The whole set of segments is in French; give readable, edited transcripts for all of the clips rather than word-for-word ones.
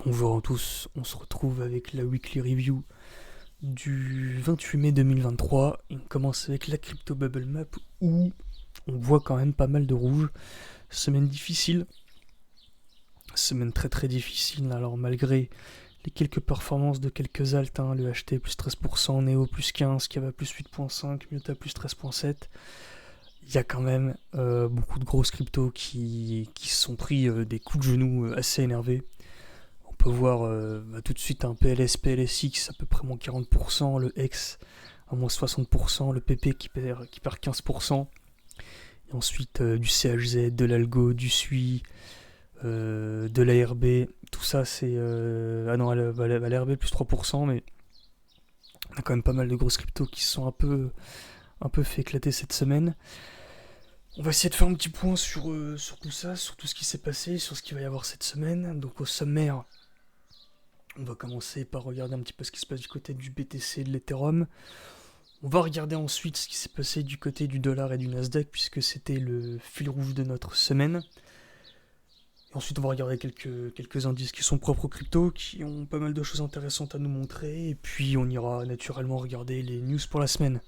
Bonjour à tous, on se retrouve avec la weekly review du 28 mai 2023. On commence avec la Crypto Bubble Map où on voit quand même pas mal de rouge. Semaine difficile, semaine très très difficile. Alors malgré les quelques performances de quelques alts, le HT plus 13%, Neo plus 15%, Kava plus 8.5%, Muta plus 13.7%, il y a quand même beaucoup de grosses cryptos qui se sont pris des coups de genoux assez énervés. On peut voir tout de suite un PLS, PLSX à peu près moins 40%, le X à moins 60%, le PP qui perd 15%, et ensuite du CHZ, de l'Algo, du SUI, de l'ARB, tout ça c'est... ah non, l'ARB plus 3%, mais on a quand même pas mal de grosses cryptos qui se sont un peu fait éclater cette semaine. On va essayer de faire un petit point sur tout ça, sur tout ce qui s'est passé, sur ce qu'il va y avoir cette semaine. Donc au sommaire, on va commencer par regarder un petit peu ce qui se passe du côté du BTC et de l'Ethereum. On va regarder ensuite ce qui s'est passé du côté du dollar et du Nasdaq, puisque c'était le fil rouge de notre semaine. Et ensuite, on va regarder quelques indices qui sont propres aux cryptos, qui ont pas mal de choses intéressantes à nous montrer. Et puis, on ira naturellement regarder les news pour la semaine.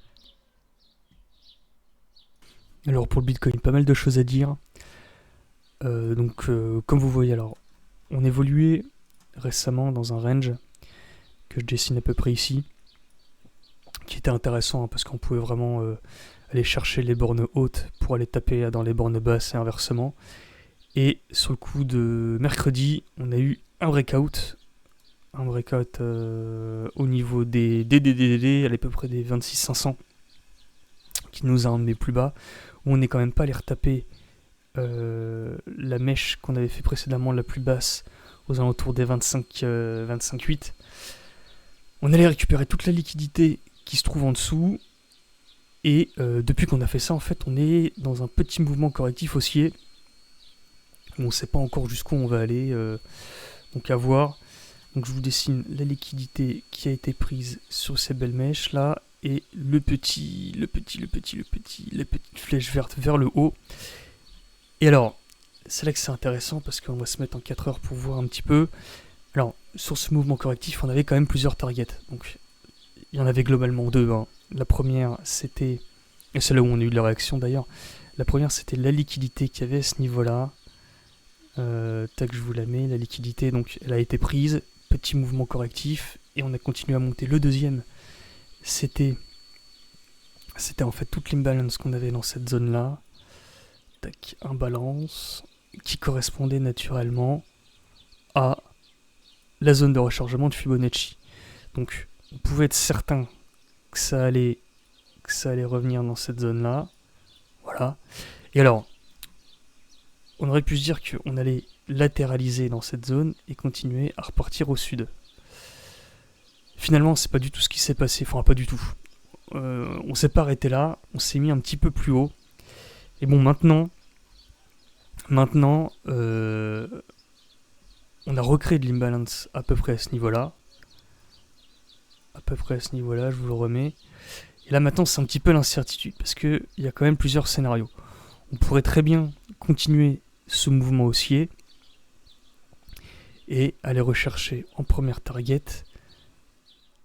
Alors, pour le Bitcoin, pas mal de choses à dire. Comme vous voyez, alors, on évoluait récemment dans un range que je dessine à peu près ici, qui était intéressant parce qu'on pouvait vraiment aller chercher les bornes hautes pour aller taper dans les bornes basses et inversement. Et sur le coup de mercredi, on a eu un breakout au niveau des DDDD, à peu près des 26 500, qui nous a emmené plus bas, où on n'est quand même pas allé retaper la mèche qu'on avait fait précédemment, la plus basse, aux alentours des 25,8. On allait récupérer toute la liquidité qui se trouve en dessous, et depuis qu'on a fait ça, en fait, on est dans un petit mouvement correctif haussier, où on ne sait pas encore jusqu'où on va aller, donc à voir. Donc je vous dessine la liquidité qui a été prise sur ces belles mèches là, et la petite flèche verte vers le haut. Et alors, c'est là que c'est intéressant parce qu'on va se mettre en 4 heures pour voir un petit peu. Alors, sur ce mouvement correctif, on avait quand même plusieurs targets. Donc, il y en avait globalement deux. La première, c'était, et c'est là où on a eu de la réaction d'ailleurs, la première, c'était la liquidité qu'il y avait à ce niveau-là. Tac, je vous la mets, la liquidité, donc elle a été prise, petit mouvement correctif, et on a continué à monter. Le deuxième, c'était en fait toute l'imbalance qu'on avait dans cette zone-là. Tac, imbalance, qui correspondait naturellement à la zone de rechargement de Fibonacci. Donc, on pouvait être certain que ça allait revenir dans cette zone-là. Voilà. Et alors, on aurait pu se dire qu'on allait latéraliser dans cette zone et continuer à repartir au sud. Finalement, c'est pas du tout ce qui s'est passé. Enfin, pas du tout. On s'est pas arrêté là. On s'est mis un petit peu plus haut. Et bon, maintenant, on a recréé de l'imbalance à peu près à ce niveau-là. Je vous le remets. Et là, maintenant, c'est un petit peu l'incertitude parce qu'il y a quand même plusieurs scénarios. On pourrait très bien continuer ce mouvement haussier et aller rechercher en première target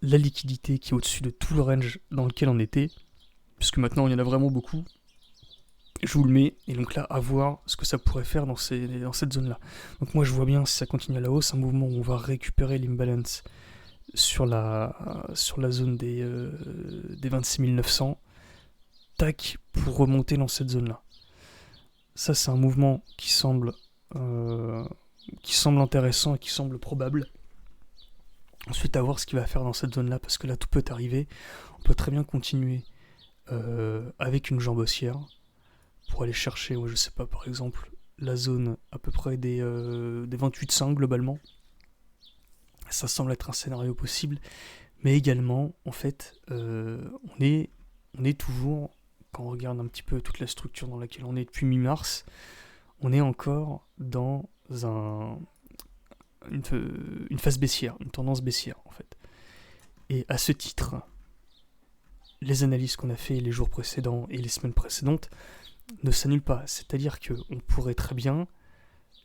la liquidité qui est au-dessus de tout le range dans lequel on était, puisque maintenant il y en a vraiment beaucoup. Je vous le mets, et donc là, à voir ce que ça pourrait faire dans cette zone-là. Donc moi, je vois bien, si ça continue à la hausse, un mouvement où on va récupérer l'imbalance sur la zone des 26 900, tac, pour remonter dans cette zone-là. Ça, c'est un mouvement qui semble intéressant et qui semble probable. Ensuite, à voir ce qu'il va faire dans cette zone-là, parce que là, tout peut arriver. On peut très bien continuer avec une jambe haussière pour aller chercher, je sais pas, par exemple, la zone à peu près des 28,5 globalement. Ça semble être un scénario possible, mais également, en fait, on est toujours, quand on regarde un petit peu toute la structure dans laquelle on est depuis mi-mars, on est encore dans une phase baissière, une tendance baissière en fait. Et à ce titre, les analyses qu'on a fait les jours précédents et les semaines précédentes ne s'annulent pas. C'est-à-dire qu'on pourrait très bien,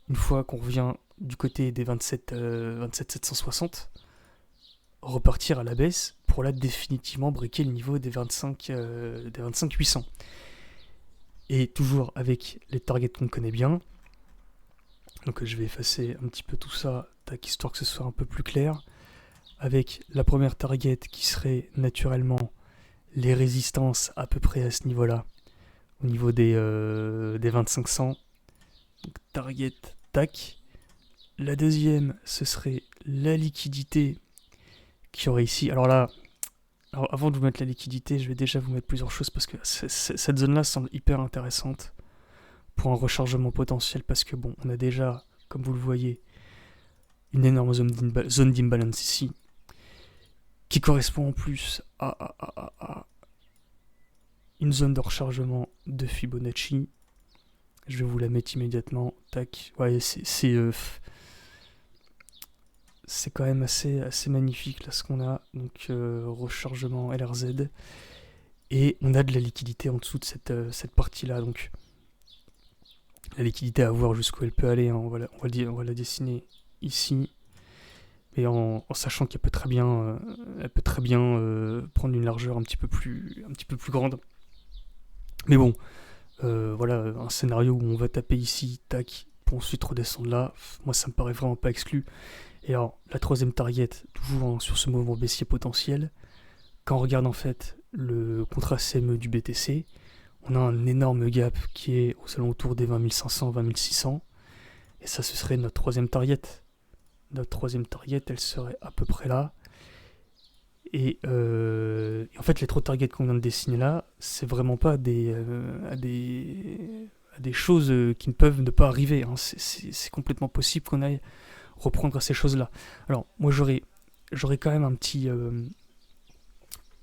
une fois qu'on revient du côté des 27 760, repartir à la baisse pour là définitivement breaker le niveau des 25 800. Et toujours avec les targets qu'on connaît bien. Donc je vais effacer un petit peu tout ça, histoire que ce soit un peu plus clair. Avec la première target qui serait naturellement les résistances à peu près à ce niveau-là, au niveau des 2500. Donc target, tac. La deuxième, ce serait la liquidité qu'il y aurait ici. Alors là, avant de vous mettre la liquidité, je vais déjà vous mettre plusieurs choses parce que cette zone-là semble hyper intéressante pour un rechargement potentiel parce que bon, on a déjà, comme vous le voyez, une énorme zone d'imbalance ici qui correspond en plus à une zone de rechargement de Fibonacci. Je vais vous la mettre immédiatement. Tac. Ouais, c'est quand même assez magnifique là ce qu'on a. Donc rechargement LRZ. Et on a de la liquidité en dessous de cette partie-là. Donc la liquidité à voir jusqu'où elle peut aller. Hein. On va la dessiner ici. Et en sachant qu'elle peut très bien, prendre une largeur un petit peu plus grande. Mais bon, voilà, un scénario où on va taper ici, tac, pour ensuite redescendre là, moi ça me paraît vraiment pas exclu. Et alors, la troisième target, toujours sur ce mouvement baissier potentiel, quand on regarde en fait le contrat CME du BTC, on a un énorme gap qui est aux alentours des 20 500, 20 600, et ça ce serait notre troisième target. Notre troisième target, elle serait à peu près là. Et en fait, les trois targets qu'on vient de dessiner là, c'est vraiment pas à des choses qui ne peuvent ne pas arriver. Hein. C'est complètement possible qu'on aille reprendre à ces choses-là. Alors, moi, j'aurais quand même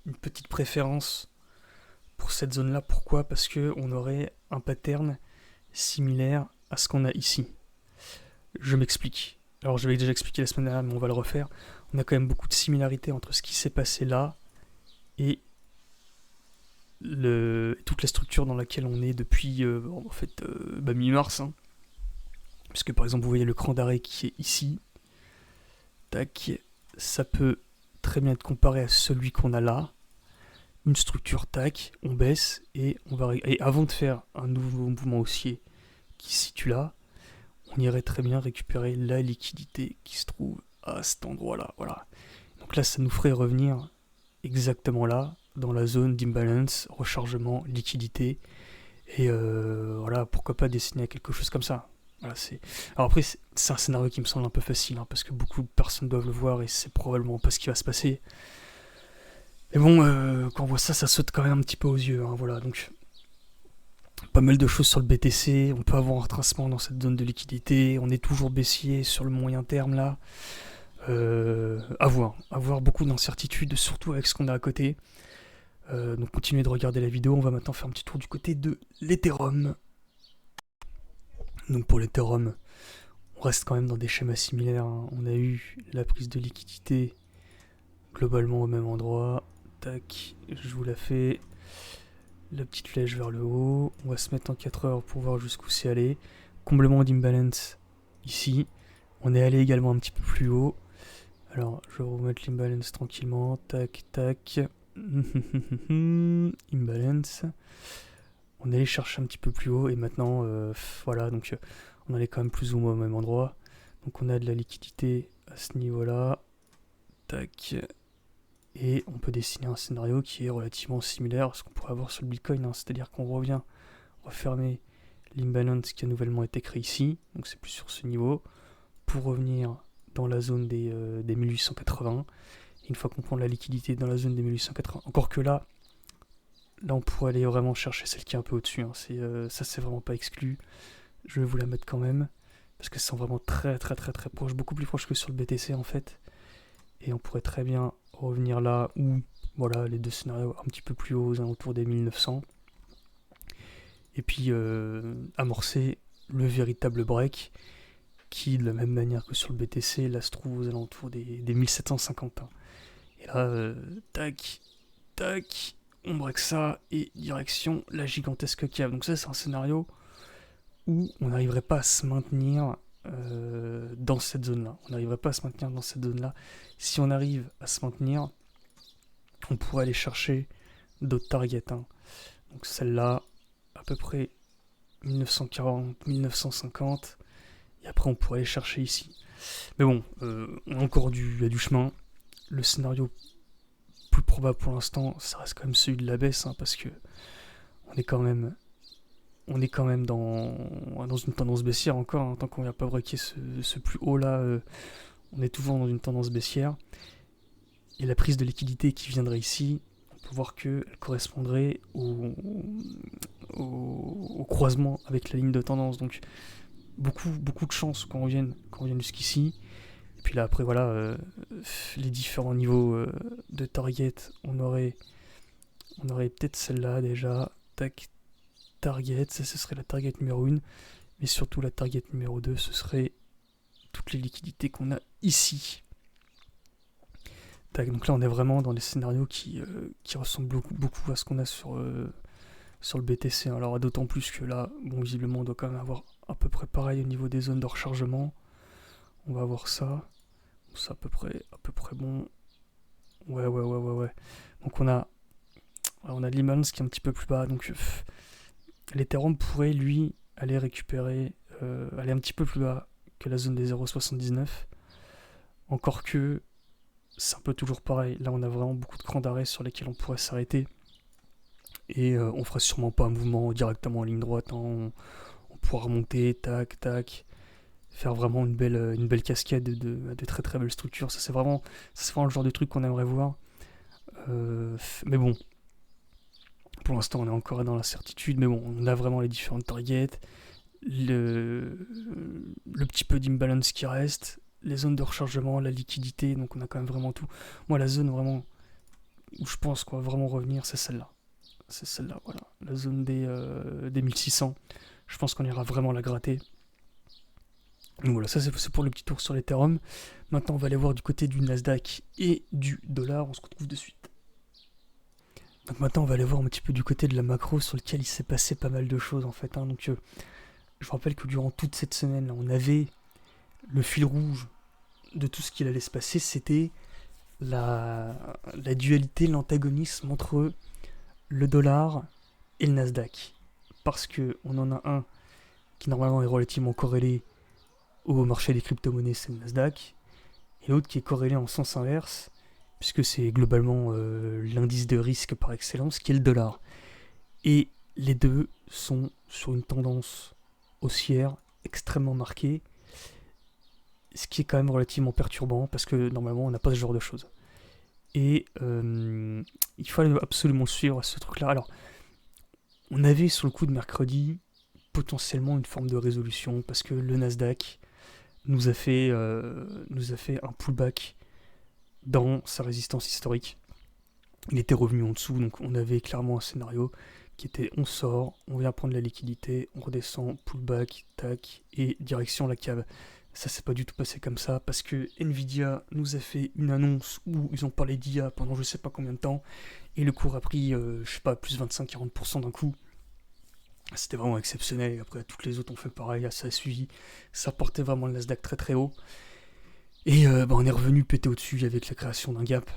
une petite préférence pour cette zone-là. Pourquoi ? Parce qu'on aurait un pattern similaire à ce qu'on a ici. Je m'explique. Alors, je l'ai déjà expliqué la semaine dernière, mais on va le refaire. On a quand même beaucoup de similarités entre ce qui s'est passé là et toute la structure dans laquelle on est depuis mi-mars. Hein. Puisque par exemple, vous voyez le cran d'arrêt qui est ici. Tac. Ça peut très bien être comparé à celui qu'on a là. Une structure, tac, on baisse et avant de faire un nouveau mouvement haussier qui se situe là, on irait très bien récupérer la liquidité qui se trouve à cet endroit-là. Voilà. Donc là, ça nous ferait revenir exactement là, dans la zone d'imbalance, rechargement, liquidité. Et voilà, pourquoi pas dessiner à quelque chose comme ça. Voilà, alors après, c'est un scénario qui me semble un peu facile, hein, parce que beaucoup de personnes doivent le voir et c'est probablement pas ce qui va se passer. Mais bon, quand on voit ça, ça saute quand même un petit peu aux yeux. Hein, voilà, donc pas mal de choses sur le BTC. On peut avoir un retracement dans cette zone de liquidité. On est toujours baissier sur le moyen terme là. Avoir beaucoup d'incertitudes, surtout avec ce qu'on a à côté. Donc continuez de regarder la vidéo. On va maintenant faire un petit tour du côté de l'Ethereum. Donc pour l'Ethereum, on reste quand même dans des schémas similaires. Hein. On a eu la prise de liquidité globalement au même endroit. Tac, je vous la fais. La petite flèche vers le haut. On va se mettre en 4 heures pour voir jusqu'où c'est allé. Comblement d'imbalance ici. On est allé également un petit peu plus haut. Alors, je vais remettre l'imbalance tranquillement. Tac, tac. Imbalance. On est allé chercher un petit peu plus haut et maintenant, voilà, donc on allait quand même plus ou moins au même endroit. Donc on a de la liquidité à ce niveau-là. Tac. Et on peut dessiner un scénario qui est relativement similaire à ce qu'on pourrait avoir sur le Bitcoin. Hein. C'est-à-dire qu'on revient refermer l'imbalance qui a nouvellement été créé ici. Donc c'est plus sur ce niveau. Pour revenir dans la zone des 1880. Et une fois qu'on prend de la liquidité dans la zone des 1880. Encore que là on pourrait aller vraiment chercher celle qui est un peu au-dessus. Hein. Ça, c'est vraiment pas exclu. Je vais vous la mettre quand même. Parce que c'est vraiment très très très très proche. Beaucoup plus proche que sur le BTC en fait. Et on pourrait très bien revenir là ou voilà les deux scénarios un petit peu plus hauts aux alentours des 1900. Et puis amorcer le véritable break qui, de la même manière que sur le BTC, là se trouve aux alentours des 1750. Hein. Et là, tac, tac, on break ça et direction la gigantesque cave. Donc ça, c'est un scénario où on n'arriverait pas à se maintenir dans cette zone-là. On n'arriverait pas à se maintenir dans cette zone-là. Si on arrive à se maintenir, on pourrait aller chercher d'autres targets. Hein. Donc celle-là, à peu près 1940, 1950. Et après, on pourrait aller chercher ici. Mais bon, on a encore du chemin. Le scénario plus probable pour l'instant, ça reste quand même celui de la baisse, hein, parce que on est quand même dans une tendance baissière encore. Hein, tant qu'on n'a pas breaké ce plus haut là, on est toujours dans une tendance baissière. Et la prise de liquidité qui viendrait ici, on peut voir qu'elle correspondrait au croisement avec la ligne de tendance. Donc beaucoup de chance quand on vienne jusqu'ici. Et puis là après voilà, les différents niveaux de target, on aurait peut-être celle-là déjà, tac, target, ça ce serait la target numéro 1, mais surtout la target numéro 2, ce serait toutes les liquidités qu'on a ici. Tac, donc là on est vraiment dans des scénarios qui ressemblent beaucoup à ce qu'on a sur le BTC. Alors d'autant plus que là, bon visiblement on doit quand même avoir à peu près pareil au niveau des zones de rechargement. On va voir ça. C'est à peu près bon. Ouais. Donc on a Limans qui est un petit peu plus bas. Donc l'Ethereum pourrait lui aller récupérer, aller un petit peu plus bas que la zone des 0,79. Encore que c'est un peu toujours pareil. Là on a vraiment beaucoup de crans d'arrêt sur lesquels on pourrait s'arrêter. Et on ferait sûrement pas un mouvement directement en ligne droite. Hein. On pourra remonter, tac, faire vraiment une belle cascade de très très belles structures. Ça c'est vraiment le genre de truc qu'on aimerait voir. Mais bon, pour l'instant on est encore dans l'incertitude, mais bon, on a vraiment les différentes targets, le petit peu d'imbalance qui reste, les zones de rechargement, la liquidité, donc on a quand même vraiment tout. Moi la zone vraiment où je pense qu'on va vraiment revenir, c'est celle-là. C'est celle-là, voilà. La zone des 1600. Je pense qu'on ira vraiment la gratter. Donc voilà, ça c'est pour le petit tour sur l'Ethereum. Maintenant on va aller voir du côté du Nasdaq et du dollar, on se retrouve de suite. Donc maintenant on va aller voir un petit peu du côté de la macro sur lequel il s'est passé pas mal de choses en fait. Hein. Donc je vous rappelle que durant toute cette semaine, là, on avait le fil rouge de tout ce qu'il allait se passer, c'était la dualité, l'antagonisme entre le dollar et le Nasdaq. Parce qu'on en a un qui normalement est relativement corrélé au marché des crypto-monnaies, c'est le Nasdaq, et l'autre qui est corrélé en sens inverse, puisque c'est globalement l'indice de risque par excellence, qui est le dollar. Et les deux sont sur une tendance haussière extrêmement marquée, ce qui est quand même relativement perturbant, parce que normalement on n'a pas ce genre de choses. Et il fallait absolument suivre ce truc-là. Alors, on avait sur le coup de mercredi potentiellement une forme de résolution, parce que le Nasdaq nous a fait un pullback dans sa résistance historique. Il était revenu en dessous, donc on avait clairement un scénario qui était on sort, on vient prendre la liquidité, on redescend, pullback, tac, et direction la cave. Ça s'est pas du tout passé comme ça, parce que Nvidia nous a fait une annonce où ils ont parlé d'IA pendant je sais pas combien de temps, et le cours a pris, je sais pas, plus 25-40% d'un coup. C'était vraiment exceptionnel, et après toutes les autres ont fait pareil, ça a suivi, ça portait vraiment le Nasdaq très très haut. Et on est revenu péter au-dessus avec la création d'un gap.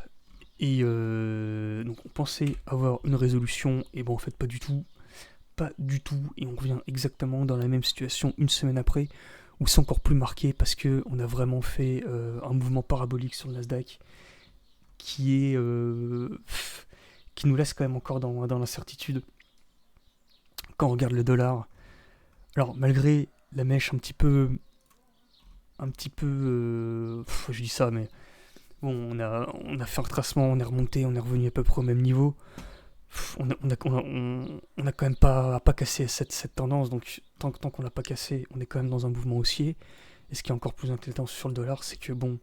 Et donc on pensait avoir une résolution, et en fait pas du tout. Pas du tout, et on revient exactement dans la même situation une semaine après, où c'est encore plus marqué parce qu'on a vraiment fait un mouvement parabolique sur le Nasdaq qui nous laisse quand même encore dans l'incertitude. Quand on regarde le dollar, alors malgré la mèche un petit peu je dis ça, mais bon, on a fait un retracement, on est remonté, on est revenu à peu près au même niveau. On a quand même pas cassé cette tendance, donc tant qu'on l'a pas cassé, on est quand même dans un mouvement haussier. Et ce qui est encore plus inquiétant sur le dollar, c'est que bon,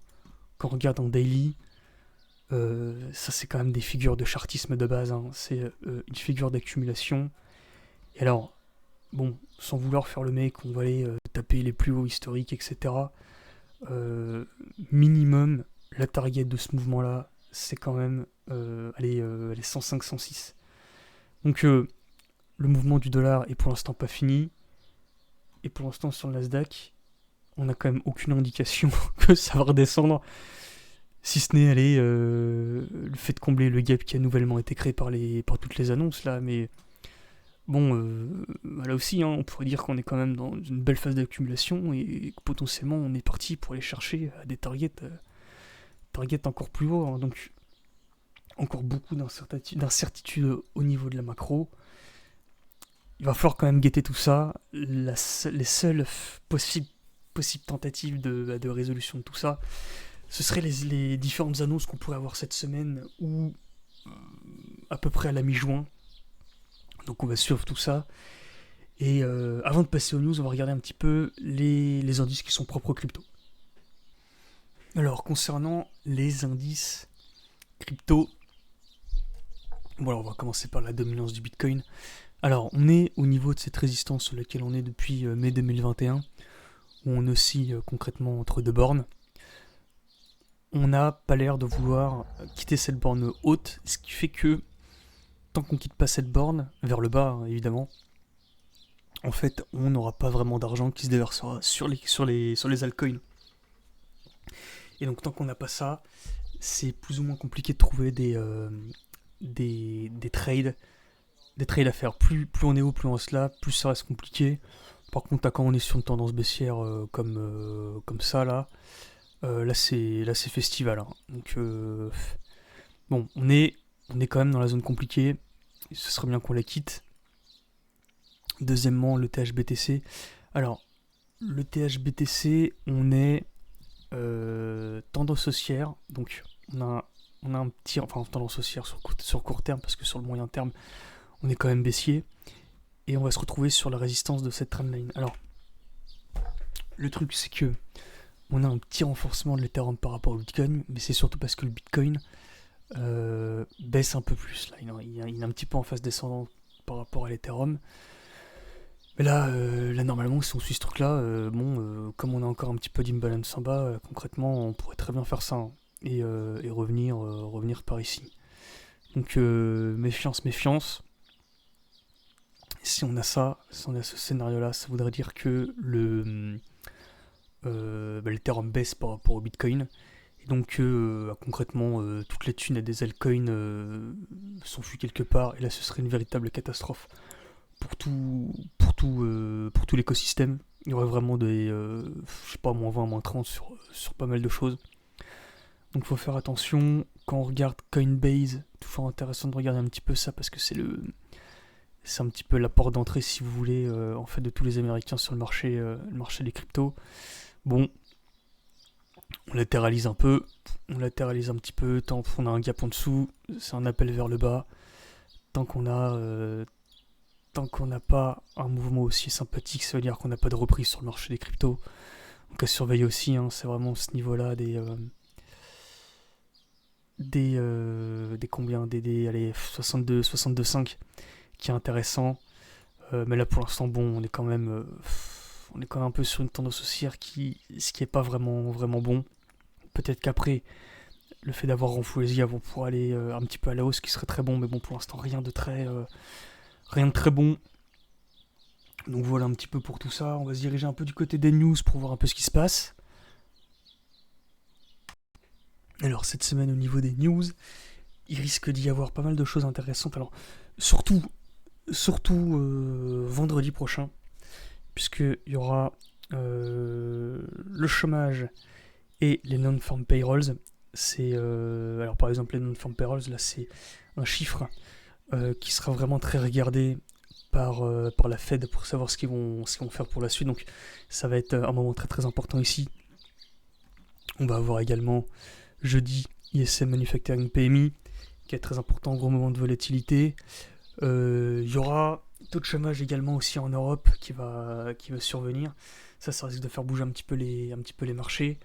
quand on regarde en daily, ça c'est quand même des figures de chartisme de base, hein. C'est une figure d'accumulation. Et alors, bon, sans vouloir faire le mec, on va aller taper les plus hauts historiques, etc. Minimum, la target de ce mouvement-là, c'est quand même elle est 105-106. Donc le mouvement du dollar est pour l'instant pas fini. Et pour l'instant sur le Nasdaq, on n'a quand même aucune indication que ça va redescendre, si ce n'est aller le fait de combler le gap qui a nouvellement été créé par toutes les annonces là, mais bon, là aussi, hein, on pourrait dire qu'on est quand même dans une belle phase d'accumulation et que potentiellement on est parti pour aller chercher des targets encore plus hauts, hein. Donc encore beaucoup d'incertitudes au niveau de la macro. Il va falloir quand même guetter tout ça. Les seules possibles tentatives de résolution de tout ça, ce seraient les différentes annonces qu'on pourrait avoir cette semaine ou à peu près à la mi-juin. Donc on va suivre tout ça. Et avant de passer aux news, on va regarder un petit peu les indices qui sont propres aux crypto. Alors concernant les indices crypto, bon alors on va commencer par la dominance du Bitcoin. Alors on est au niveau de cette résistance sur laquelle on est depuis mai 2021, où on oscille concrètement entre deux bornes. On n'a pas l'air de vouloir quitter cette borne haute, ce qui fait que tant qu'on quitte pas cette borne, vers le bas évidemment, en fait on n'aura pas vraiment d'argent qui se déversera sur les altcoins. Et donc tant qu'on n'a pas ça, c'est plus ou moins compliqué de trouver des trades à faire. Plus on est haut, plus on se là, plus ça reste compliqué. Par contre, quand on est sur une tendance baissière comme ça, là c'est festival, hein. Donc, bon, on est quand même dans la zone compliquée. Ce serait bien qu'on la quitte. Deuxièmement, le THBTC. Alors, le THBTC, on est tendance haussière. Donc, on a un petit... Enfin, tendance haussière sur court terme, parce que sur le moyen terme, on est quand même baissier. Et on va se retrouver sur la résistance de cette trendline. Alors, le truc, c'est que on a un petit renforcement de l'Ethereum par rapport au Bitcoin, mais c'est surtout parce que le Bitcoin baisse un peu plus. Là, il est un petit peu en phase descendante par rapport à l'Ethereum. Mais là, normalement, si on suit ce truc-là, comme on a encore un petit peu d'imbalance en bas, concrètement, on pourrait très bien faire ça, hein, et revenir par ici. Donc, méfiance. Si on a ce scénario-là, ça voudrait dire que l'Ethereum baisse par rapport au Bitcoin. Et donc, concrètement, toutes les thunes et des altcoins s'enfuient quelque part. Et là, ce serait une véritable catastrophe pour tout l'écosystème. Il y aurait vraiment des, je sais pas, moins 20, moins 30 sur pas mal de choses. Donc, il faut faire attention. Quand on regarde Coinbase, toujours intéressant de regarder un petit peu ça parce que c'est un petit peu la porte d'entrée, si vous voulez, en fait, de tous les Américains sur le marché des cryptos. Bon, on latéralise un petit peu, tant qu'on a un gap en dessous, c'est un appel vers le bas. Tant qu'on n'a pas un mouvement aussi sympathique, ça veut dire qu'on n'a pas de reprise sur le marché des cryptos. Donc à surveiller aussi, hein, c'est vraiment ce niveau-là des combien, allez, 62,5 qui est intéressant. Mais là pour l'instant, bon, on est quand même un peu sur une tendance haussière ce qui est pas vraiment bon. Peut-être qu'après, le fait d'avoir renfloué les gars vont pouvoir aller un petit peu à la hausse, ce qui serait très bon, mais bon, pour l'instant, rien de très bon. Donc voilà un petit peu pour tout ça. On va se diriger un peu du côté des news pour voir un peu ce qui se passe. Alors cette semaine au niveau des news, il risque d'y avoir pas mal de choses intéressantes. Alors surtout vendredi prochain, puisqu'il y aura le chômage et les non-farm payrolls. Alors par exemple les non-farm payrolls, là c'est un chiffre qui sera vraiment très regardé par la Fed pour savoir ce qu'ils vont faire pour la suite. Donc ça va être un moment très très important ici. On va avoir également jeudi ISM Manufacturing PMI qui est très important, gros moment de volatilité. Il y aura taux de chômage également aussi en Europe qui va survenir. Ça risque de faire bouger un petit peu les marchés.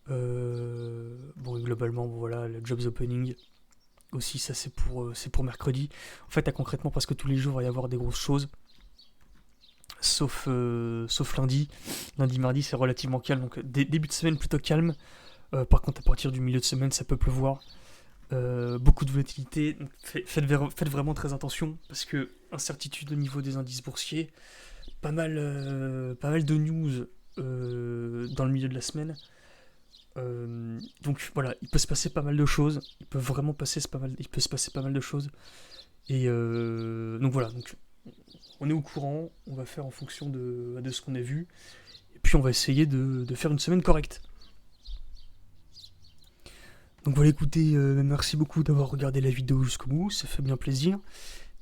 Globalement, voilà, le jobs opening aussi, ça c'est pour mercredi. En fait, concrètement, parce que tous les jours il va y avoir des grosses choses, sauf lundi. Lundi, mardi, c'est relativement calme. Donc début de semaine plutôt calme. Par contre, à partir du milieu de semaine, ça peut pleuvoir. Beaucoup de volatilité. Donc, faites vraiment très attention parce que incertitude au niveau des indices boursiers. Pas mal de news dans le milieu de la semaine. Donc voilà, il peut se passer pas mal de choses. Il peut se passer pas mal de choses. Et donc voilà, donc on est au courant, on va faire en fonction de ce qu'on a vu. Et puis on va essayer de faire une semaine correcte. Donc voilà, écoutez, merci beaucoup d'avoir regardé la vidéo jusqu'au bout, ça fait bien plaisir.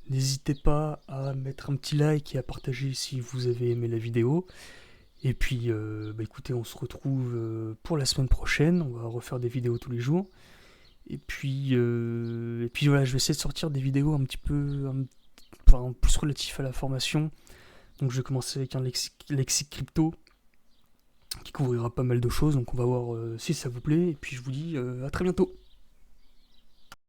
N'hésitez pas à mettre un petit like et à partager si vous avez aimé la vidéo. Et puis, écoutez, on se retrouve pour la semaine prochaine. On va refaire des vidéos tous les jours. Et puis voilà, je vais essayer de sortir des vidéos un petit peu, enfin, plus relatifs à la formation. Donc je vais commencer avec un lexique crypto qui couvrira pas mal de choses. Donc on va voir si ça vous plaît. Et puis je vous dis à très bientôt.